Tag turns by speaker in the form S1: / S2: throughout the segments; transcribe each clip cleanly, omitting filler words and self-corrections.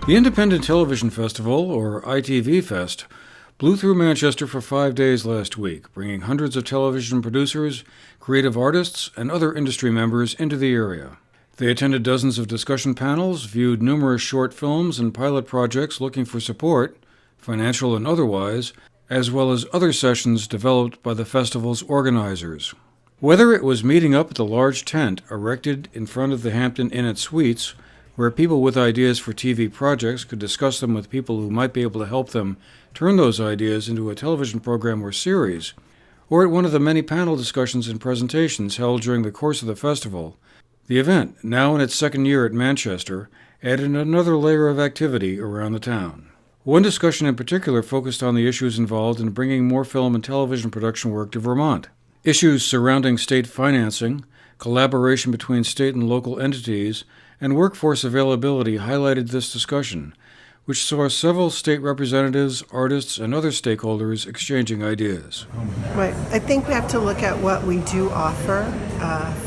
S1: The Independent Television Festival, or ITVFest, blew through Manchester for 5 days last week, bringing hundreds of television producers, creative artists, and other industry members into the area. They attended dozens of discussion panels, viewed numerous short films and pilot projects looking for support, financial and otherwise, as well as other sessions developed by the festival's organizers. Whether it was meeting up at the large tent erected in front of the Hampton Inn at Suites, where people with ideas for TV projects could discuss them with people who might be able to help them turn those ideas into a television program or series, or at one of the many panel discussions and presentations held during the course of the festival, the event, now in its second year at Manchester, added another layer of activity around the town. One discussion in particular focused on the issues involved in bringing more film and television production work to Vermont. Issues surrounding state financing, collaboration between state and local entities, and workforce availability highlighted this discussion, which saw several state representatives, artists, and other stakeholders exchanging ideas.
S2: Right. I think we have to look at what we do offer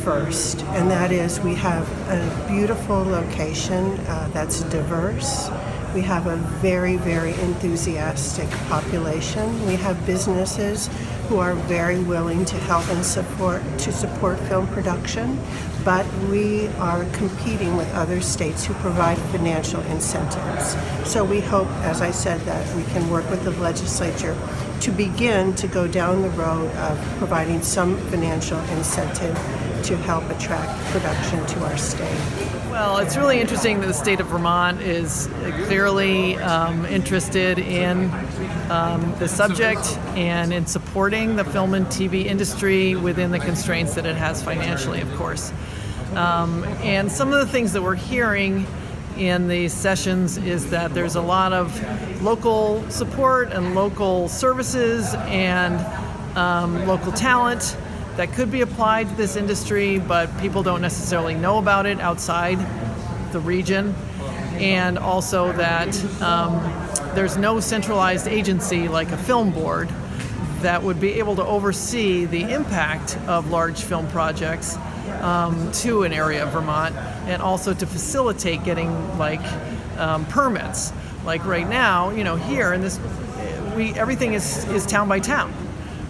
S2: first, and that is we have a beautiful location that's diverse. We have a very, very enthusiastic population. We have businesses who are very willing to help and support film production, but we are competing with other states who provide financial incentives. So we hope, as I said, that we can work with the legislature to begin to go down the road of providing some financial incentive to help attract production to our state.
S3: Well, it's really interesting that the state of Vermont is clearly interested in the subject and in supporting the film and TV industry within the constraints that it has financially, of course. And some of the things that we're hearing in these sessions is that there's a lot of local support and local services and local talent that could be applied to this industry, but people don't necessarily know about it outside the region. And also that there's no centralized agency like a film board that would be able to oversee the impact of large film projects to an area of Vermont, and also to facilitate getting permits. Like right now, here in this, everything is town by town.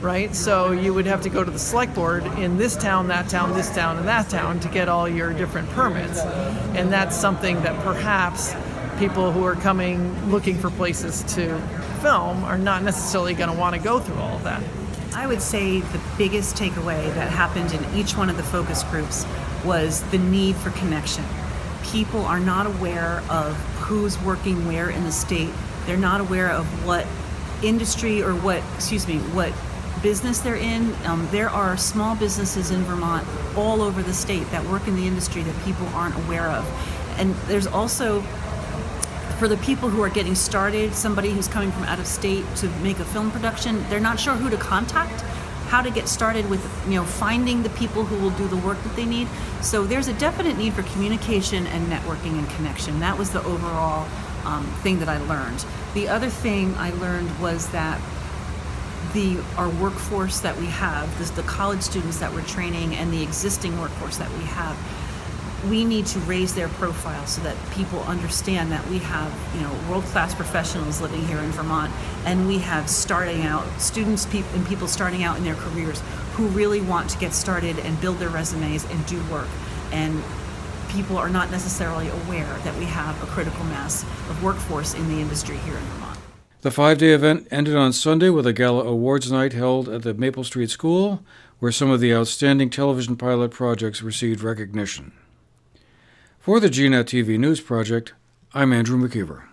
S3: Right? So you would have to go to the select board in this town, that town, this town, and that town to get all your different permits. And that's something that perhaps people who are coming looking for places to film are not necessarily going to want to go through all of that.
S4: I would say the biggest takeaway that happened in each one of the focus groups was the need for connection. People are not aware of who's working where in the state. They're not aware of what industry or what business they're in. There are small businesses in Vermont all over the state that work in the industry that people aren't aware of. And there's also, for the people who are getting started, somebody who's coming from out of state to make a film production, they're not sure who to contact, how to get started with finding the people who will do the work that they need. So there's a definite need for communication and networking and connection. That was the overall thing that I learned. The other thing I learned was that our workforce that we have, the college students that we're training and the existing workforce that we have, we need to raise their profile so that people understand that we have world-class professionals living here in Vermont, and we have students and people starting out in their careers who really want to get started and build their resumes and do work. And people are not necessarily aware that we have a critical mass of workforce in the industry here in Vermont.
S1: The 5-day event ended on Sunday with a gala awards night held at the Maple Street School, where some of the outstanding television pilot projects received recognition. For the GNAT-TV News Project, I'm Andrew McKeever.